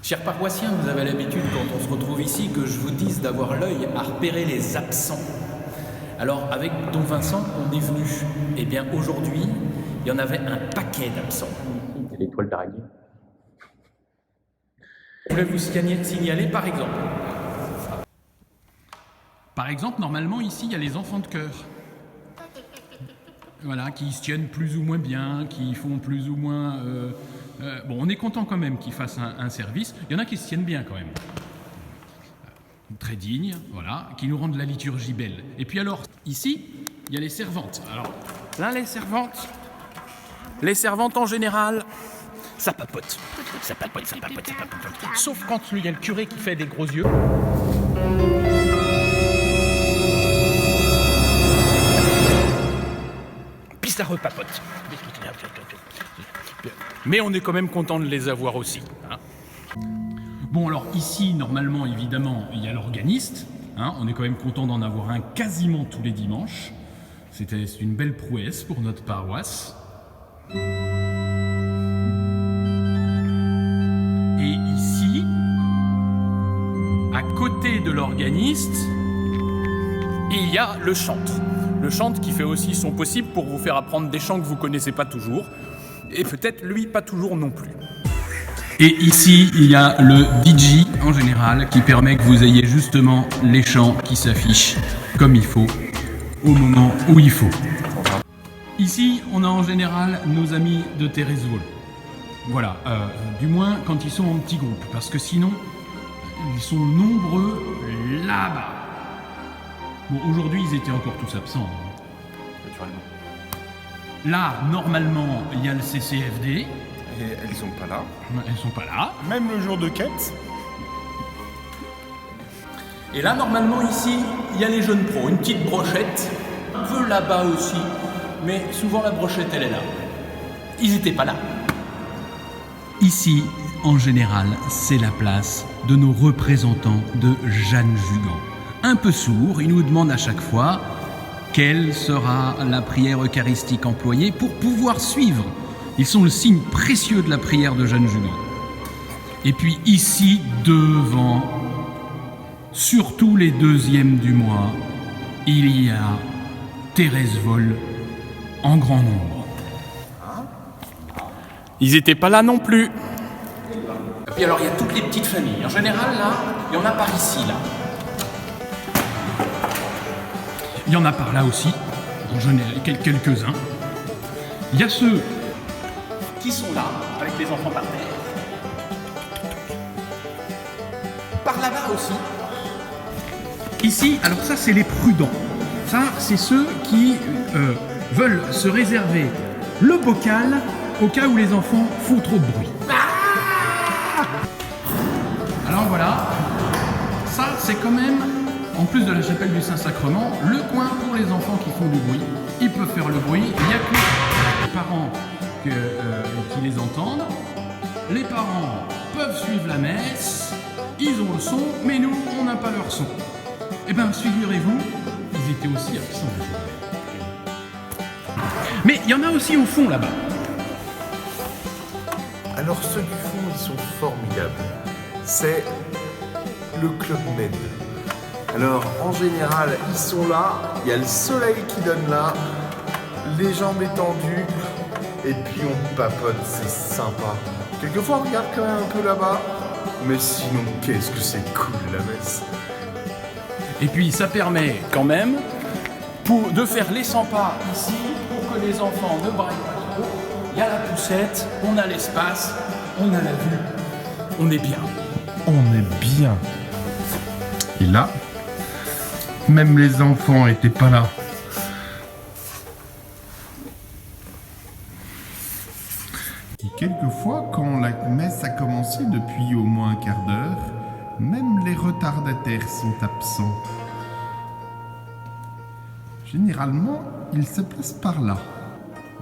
Chers paroissiens, vous avez l'habitude, quand on se retrouve ici, que je vous dise d'avoir l'œil à repérer les absents. Alors, avec Don Vincent, on est venu. Eh bien, aujourd'hui, il y en avait un paquet d'absents. C'est l'étoile d'araignée. Je voulais vous signaler, Par exemple, normalement, ici, il y a les enfants de chœur. Voilà, qui se tiennent plus ou moins bien, qui font plus ou moins... bon, on est content quand même qu'ils fassent un service. Il y en a qui se tiennent bien quand même. Très dignes, voilà, qui nous rendent la liturgie belle. Et puis alors, ici, il y a les servantes. Alors, là, les servantes en général, ça papote. Ça papote. Sauf quand il y a le curé qui fait des gros yeux. Puis ça repapote. Mais on est quand même content de les avoir aussi. Hein. Bon, alors ici, normalement, évidemment, il y a l'organiste. Hein, on est quand même content d'en avoir un quasiment tous les dimanches. C'est une belle prouesse pour notre paroisse. Et ici, à côté de l'organiste, il y a le chantre. Le chantre qui fait aussi son possible pour vous faire apprendre des chants que vous ne connaissez pas toujours. Et peut-être lui, pas toujours non plus. Et ici, il y a le DJ en général qui permet que vous ayez justement les chants qui s'affichent comme il faut, au moment où il faut. Ici, on a en général nos amis de Thérèseville. Voilà, du moins quand ils sont en petit groupe, parce que sinon, ils sont nombreux là-bas. Bon, aujourd'hui, ils étaient encore tous absents. Naturellement. Là, normalement, il y a le CCFD. Et elles sont pas là. Elles sont pas là. Même le jour de quête. Et là, normalement, ici, il y a les jeunes pros. Une petite brochette, un peu là-bas aussi. Mais souvent, la brochette, elle est là. Ils n'étaient pas là. Ici, en général, c'est la place de nos représentants de Jeanne Jugan. Un peu sourd, il nous demande à chaque fois quelle sera la prière eucharistique employée pour pouvoir suivre. Ils sont le signe précieux de la prière de Jeanne Jugan. Et puis ici, devant, surtout les deuxièmes du mois, il y a Thérèseville en grand nombre. Ils n'étaient pas là non plus. Et puis alors, il y a toutes les petites familles. En général, là, il y en a par ici, là. Il y en a par là aussi, en général, quelques-uns. Il y a ceux Qui sont là, avec les enfants par terre. Par là-bas aussi. ici, alors ça c'est les prudents. Ça c'est ceux qui veulent se réserver le bocal au cas où les enfants font trop de bruit. Alors voilà, ça c'est quand même, en plus de la chapelle du Saint-Sacrement, le coin pour les enfants qui font du bruit. Ils peuvent faire le bruit, il n'y a que les parents qui les entendent. Les parents peuvent suivre la messe, ils ont le son, mais nous, on n'a pas leur son. Eh bien, figurez-vous, ils étaient aussi absents la journée. Mais il y en a aussi au fond, là-bas. Alors ceux du fond, ils sont formidables. C'est le Club Med. Alors en général, ils sont là, il y a le soleil qui donne là, les jambes étendues, et puis on papote, c'est sympa. Quelquefois on regarde quand même un peu là-bas, mais sinon qu'est-ce que c'est cool la messe. Et puis ça permet quand même de faire les 100 pas ici pour que les enfants ne braillent pas trop. Il y a la poussette, on a l'espace, on a la vue, on est bien. On est bien. Et là, même les enfants étaient pas là. Et quelquefois, quand la messe a commencé depuis au moins un quart d'heure, même les retardataires sont absents. Généralement, ils se placent par là.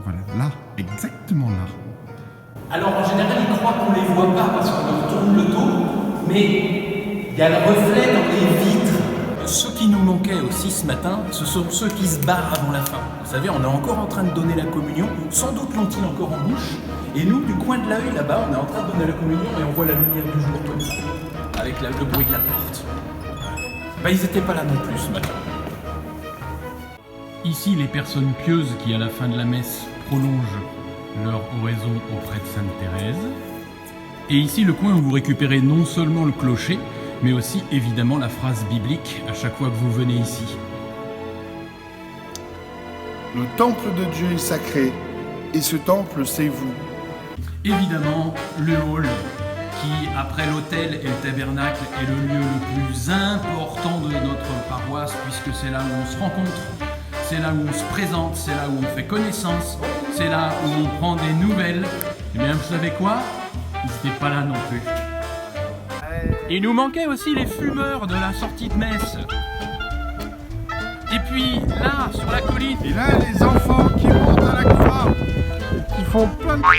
Voilà, là, exactement là. Alors en général, ils croient qu'on les voit pas parce qu'on leur tourne le dos, mais il y a le reflet dans les vitres. Ceux qui nous manquaient aussi ce matin, ce sont ceux qui se barrent avant la fin. Vous savez, on est encore en train de donner la communion, sans doute l'ont-ils encore en bouche, Et nous, du coin de l'œil, là-bas, on est en train de donner la communion et on voit la lumière du jour comme ça, avec le bruit de la porte. Bah, ils étaient pas là non plus ce matin. Ici, les personnes pieuses qui, à la fin de la messe, prolongent leur oraison auprès de Sainte Thérèse. Et ici, le coin où vous récupérez non seulement le clocher, mais aussi évidemment la phrase biblique à chaque fois que vous venez ici. Le temple de Dieu est sacré, et ce temple, c'est vous. Évidemment, le hall, qui, après l'autel et le tabernacle, est le lieu le plus important de notre paroisse, puisque c'est là où on se rencontre, c'est là où on se présente, c'est là où on fait connaissance, c'est là où on prend des nouvelles. Et bien, vous savez quoi? Ils n'étaient pas là non plus. Il nous manquait aussi les fumeurs de la sortie de messe. Et puis, là, sur la colline... Et là, les enfants qui montent à la croix, qui font plein de bruit.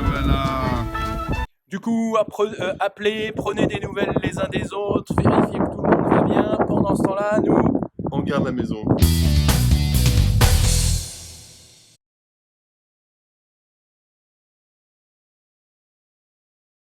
Voilà. Du coup, appelez, prenez des nouvelles les uns des autres, vérifiez que tout le monde va bien. Pendant ce temps-là, nous... On garde la maison.